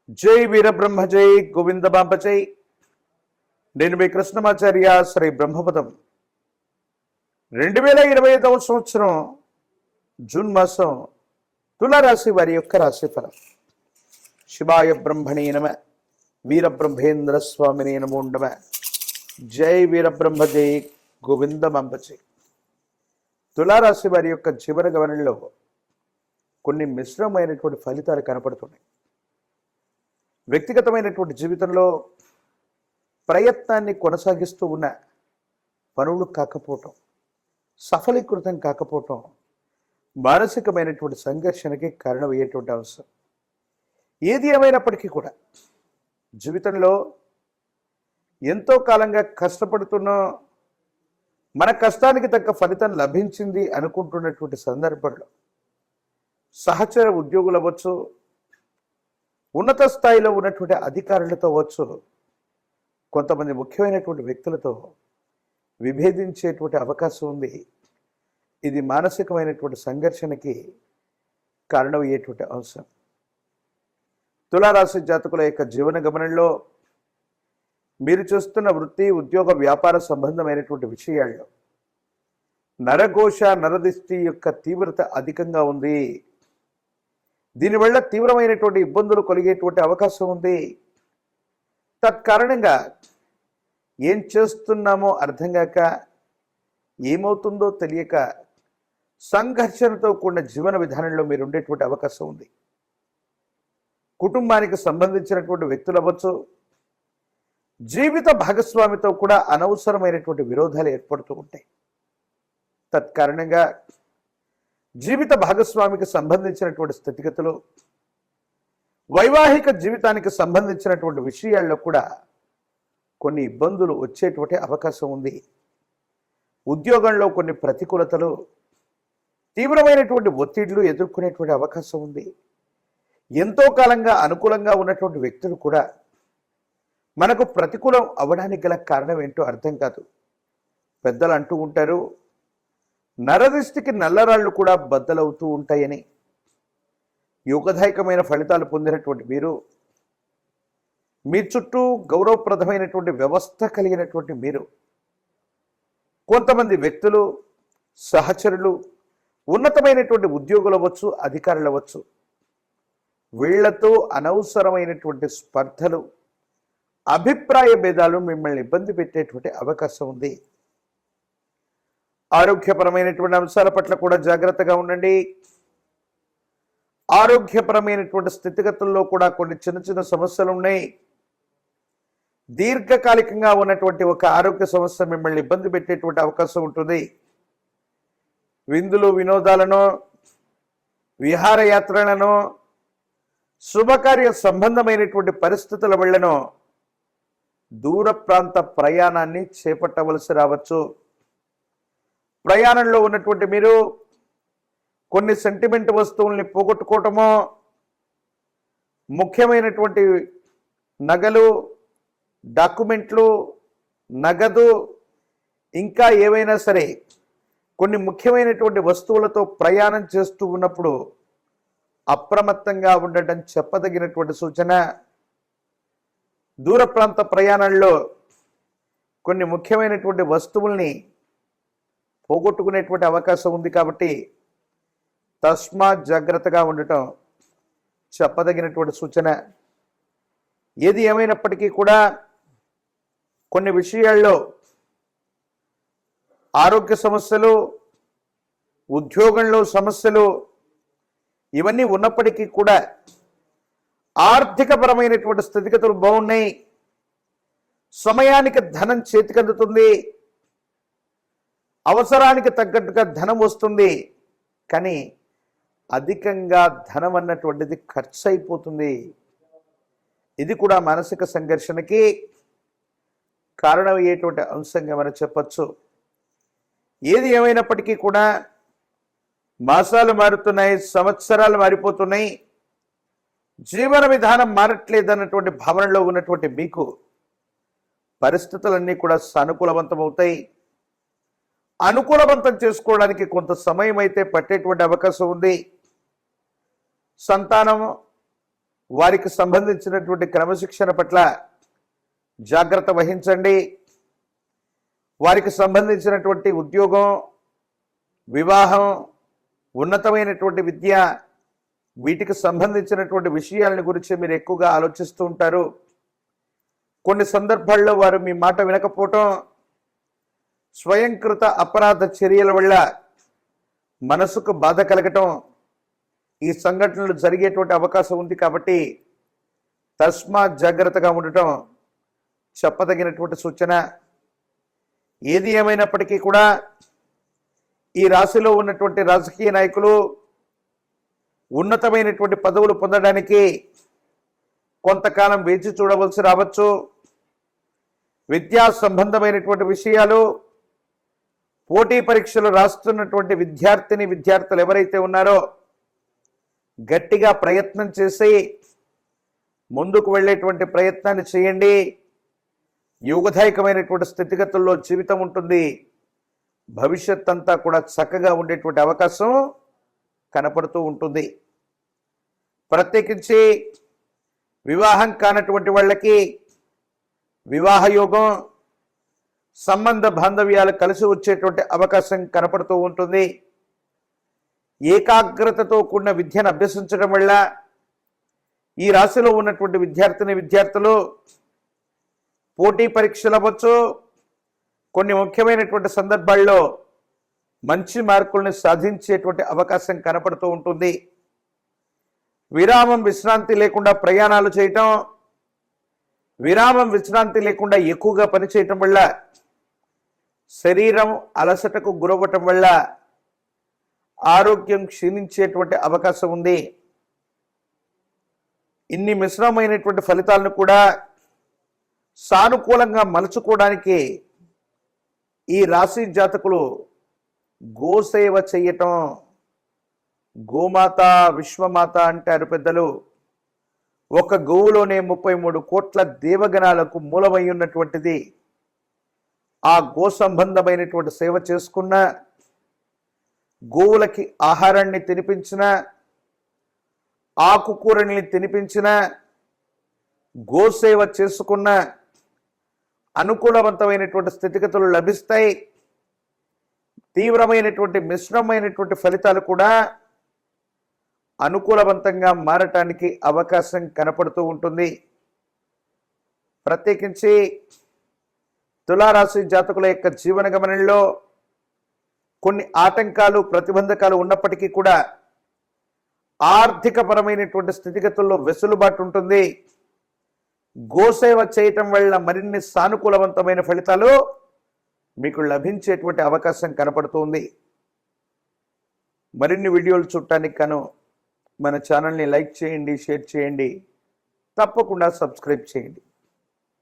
జై వీరబ్రహ్మ జై గోవిందబాంబ జై. నేను మీ కృష్ణమాచార్య శ్రీ బ్రహ్మపదం. 2025వ సంవత్సరం జూన్ మాసం తులారాశి వారి యొక్క రాశిఫలం. శివాయ బ్రహ్మణే నమ, వీరబ్రహ్మేంద్ర స్వామినే నమో నమ. జై వీరబ్రహ్మ జై గోవిందబాంబ జై. తులారాశి వారి యొక్క జీవన గమనంలో కొన్ని మిశ్రమైనటువంటి ఫలితాలు కనపడుతున్నాయి. వ్యక్తిగతమైనటువంటి జీవితంలో ప్రయత్నాన్ని కొనసాగిస్తూ ఉన్న పనులు కాకపోవటం, సఫలీకృతం కాకపోవటం మానసికమైనటువంటి సంఘర్షణకి కారణమయ్యేటువంటి అంశం. ఏది ఏమైనప్పటికీ కూడా జీవితంలో ఎంతో కాలంగా కష్టపడుతున్నా మన కష్టానికి తగ్గ ఫలితం లభించింది అనుకుంటున్నటువంటి సందర్భంలో సహచర ఉద్యోగులు అవ్వచ్చు, ఉన్నత స్థాయిలో ఉన్నటువంటి అధికారులతో వచ్చు, కొంతమంది ముఖ్యమైనటువంటి వ్యక్తులతో విభేదించేటువంటి అవకాశం ఉంది. ఇది మానసికమైనటువంటి సంఘర్షణకి కారణమయ్యేటువంటి అంశం. తులారాశి జాతకుల యొక్క జీవన గమనంలో మీరు చూస్తున్న వృత్తి, ఉద్యోగ, వ్యాపార సంబంధమైనటువంటి విషయాల్లో నరఘోష, నరదిష్టి యొక్క తీవ్రత అధికంగా ఉంది. దీనివల్ల తీవ్రమైనటువంటి ఇబ్బందులు కలిగేటువంటి అవకాశం ఉంది. తత్కారణంగా ఏం చేస్తున్నామో అర్థం కాక, ఏమవుతుందో తెలియక సంఘర్షణతో కూడిన జీవన విధానంలో మీరు ఉండేటువంటి అవకాశం ఉంది. కుటుంబానికి సంబంధించినటువంటి వ్యక్తులు అవ్వచ్చు, జీవిత భాగస్వామితో కూడా అనవసరమైనటువంటి విరోధాలు ఏర్పడుతూ ఉంటాయి. తత్కారణంగా జీవిత భాగస్వామికి సంబంధించినటువంటి స్థితిగతులు, వైవాహిక జీవితానికి సంబంధించినటువంటి విషయాల్లో కూడా కొన్ని ఇబ్బందులు వచ్చేటువంటి అవకాశం ఉంది. ఉద్యోగంలో కొన్ని ప్రతికూలతలు, తీవ్రమైనటువంటి ఒత్తిళ్లు ఎదుర్కొనేటువంటి అవకాశం ఉంది. ఎంతో కాలంగా అనుకూలంగా ఉన్నటువంటి వ్యక్తులు కూడా మనకు ప్రతికూలం అవ్వడానికి గల కారణం ఏంటో అర్థం కాదు. పెద్దలు అంటూ ఉంటారు, నరదిష్టికి నల్లరాళ్ళు కూడా బద్దలవుతూ ఉంటాయని. యోగదాయకమైన ఫలితాలు పొందినటువంటి మీరు, మీ చుట్టూ గౌరవప్రదమైనటువంటి వ్యవస్థ కలిగినటువంటి మీరు, కొంతమంది వ్యక్తులు, సహచరులు, ఉన్నతమైనటువంటి ఉద్యోగులు అవ్వచ్చు, అధికారులు అవ్వచ్చు, వీళ్లతో అనవసరమైనటువంటి స్పర్ధలు, అభిప్రాయ భేదాలు మిమ్మల్ని ఇబ్బంది పెట్టేటువంటి అవకాశం ఉంది. ఆరోగ్యపరమైనటువంటి అంశాల పట్ల కూడా జాగ్రత్తగా ఉండండి. ఆరోగ్యపరమైనటువంటి స్థితిగతుల్లో కూడా కొన్ని చిన్న చిన్న సమస్యలు ఉన్నాయి. దీర్ఘకాలికంగా ఉన్నటువంటి ఒక ఆరోగ్య సమస్య మిమ్మల్ని ఇబ్బంది పెట్టేటువంటి అవకాశం ఉంటుంది. విందులు, వినోదాలను, విహారయాత్రలను, శుభకార్య సంబంధమైనటువంటి పరిస్థితుల వల్లనో దూర ప్రాంత ప్రయాణాన్ని చేపట్టవలసి రావచ్చు. ప్రయాణంలో ఉన్నటువంటి మీరు కొన్ని సెంటిమెంట్ వస్తువుల్ని పోగొట్టుకోవటమో, ముఖ్యమైనటువంటి నగలు, డాక్యుమెంట్లు, నగదు, ఇంకా ఏవైనా సరే కొన్ని ముఖ్యమైనటువంటి వస్తువులతో ప్రయాణం చేస్తూ ఉన్నప్పుడు అప్రమత్తంగా ఉండటం చెప్పదగినటువంటి సూచన. దూర ప్రాంత ప్రయాణాల్లో కొన్ని ముఖ్యమైనటువంటి వస్తువుల్ని పోగొట్టుకునేటువంటి అవకాశం ఉంది. కాబట్టి తస్మాత్ జాగ్రత్తగా ఉండటం చెప్పదగినటువంటి సూచన. ఏది ఏమైనప్పటికీ కూడా కొన్ని విషయాల్లో ఆరోగ్య సమస్యలు, ఉద్యోగంలో సమస్యలు ఇవన్నీ ఉన్నప్పటికీ కూడా ఆర్థికపరమైనటువంటి స్థితిగతులు బాగున్నాయి. సమయానికి ధనం చేతికందుతుంది, అవసరానికి తగ్గట్టుగా ధనం వస్తుంది. కానీ అధికంగా ధనం అన్నటువంటిది ఖర్చు అయిపోతుంది. ఇది కూడా మానసిక సంఘర్షణకి కారణమయ్యేటువంటి అంశంగా మనం చెప్పచ్చు. ఏది ఏమైనప్పటికీ కూడా మాసాలు మారుతున్నాయి, సంవత్సరాలు మారిపోతున్నాయి, జీవన విధానం మారట్లేదన్నటువంటి భావనలో ఉన్నటువంటి మీకు పరిస్థితులన్నీ కూడా సానుకూలవంతమవుతాయి. అనుకూలవంతం చేసుకోవడానికి కొంత సమయం అయితే పట్టేటువంటి అవకాశం ఉంది. సంతానం వారికి సంబంధించినటువంటి క్రమశిక్షణ పట్ల జాగ్రత్త వహించండి. వారికి సంబంధించినటువంటి ఉద్యోగం, వివాహం, ఉన్నతమైనటువంటి విద్య, వీటికి సంబంధించినటువంటి విషయాలని గురించి మీరు ఎక్కువగా ఆలోచిస్తూ ఉంటారు. కొన్ని సందర్భాల్లో వారు మీ మాట వినకపోవటం, స్వయంకృత అపరాధ చర్యల వల్ల మనసుకు బాధ కలగటం, ఈ సంఘటనలు జరిగేటువంటి అవకాశం ఉంది. కాబట్టి తస్మాత్ జాగ్రత్తగా ఉండటం చెప్పదగినటువంటి సూచన. ఏది ఏమైనప్పటికీ కూడా ఈ రాశిలో ఉన్నటువంటి రాజకీయ నాయకులు ఉన్నతమైనటువంటి పదవులు పొందడానికి కొంతకాలం వేచి చూడవలసి రావచ్చు. విద్యా సంబంధమైనటువంటి విషయాలు, పోటీ పరీక్షలు రాస్తున్నటువంటి విద్యార్థులు ఎవరైతే ఉన్నారో గట్టిగా ప్రయత్నం చేసి ముందుకు వెళ్ళేటువంటి ప్రయత్నాన్ని చేయండి. యోగదాయకమైనటువంటి స్థితిగతుల్లో జీవితం ఉంటుంది. భవిష్యత్ అంతా కూడా చక్కగా ఉండేటువంటి అవకాశం కనపడుతూ ఉంటుంది. ప్రత్యేకించి వివాహం కానటువంటి వాళ్ళకి వివాహ యోగం, సంబంధ బాంధవ్యాలు కలిసి వచ్చేటువంటి అవకాశం కనపడుతూ ఉంటుంది. ఏకాగ్రతతో కూడిన విద్యను అభ్యసించడం వల్ల ఈ రాశిలో ఉన్నటువంటి విద్యార్థులు పోటీ పరీక్షలు అవ్వచ్చు, కొన్ని ముఖ్యమైనటువంటి సందర్భాల్లో మంచి మార్కుల్ని సాధించేటువంటి అవకాశం కనపడుతూ ఉంటుంది. విరామం విశ్రాంతి లేకుండా ప్రయాణాలు చేయటం, విరామం విశ్రాంతి లేకుండా ఎక్కువగా పనిచేయటం వల్ల శరీరం అలసటకు గురవ్వటం వల్ల ఆరోగ్యం క్షీణించేటువంటి అవకాశం ఉంది. ఇన్ని మిశ్రమైనటువంటి ఫలితాలను కూడా సానుకూలంగా మలుచుకోవడానికి ఈ రాశి జాతకులు గోసేవ చెయ్యటం, గోమాత విశ్వమాత అంటారు పెద్దలు. ఒక గోవులోనే 33 కోట్ల దేవగణాలకు మూలమై ఉన్నటువంటిది. ఆ గో సంబంధమైనటువంటి సేవ చేసుకున్న, గోవులకి ఆహారాన్ని తినిపించిన, ఆకుకూరల్ని తినిపించిన, గోసేవ చేసుకున్న అనుకూలవంతమైనటువంటి స్థితిగతులు లభిస్తాయి. తీవ్రమైనటువంటి మిశ్రమైనటువంటి ఫలితాలు కూడా అనుకూలవంతంగా మారటానికి అవకాశం కనపడుతూ ఉంటుంది. ప్రత్యేకించి తులారాశి జాతకుల యొక్క జీవన గమనంలో కొన్ని ఆటంకాలు, ప్రతిబంధకాలు ఉన్నప్పటికీ కూడా ఆర్థికపరమైనటువంటి స్థితిగతుల్లో వెసులుబాటు ఉంటుంది. గోసేవ చేయటం వల్ల మరిన్ని సానుకూలవంతమైన ఫలితాలు మీకు లభించేటువంటి అవకాశం కనపడుతుంది. మరిన్ని వీడియోలు చూడటానికి గాను మన ఛానల్ని లైక్ చేయండి, షేర్ చేయండి, తప్పకుండా సబ్స్క్రైబ్ చేయండి.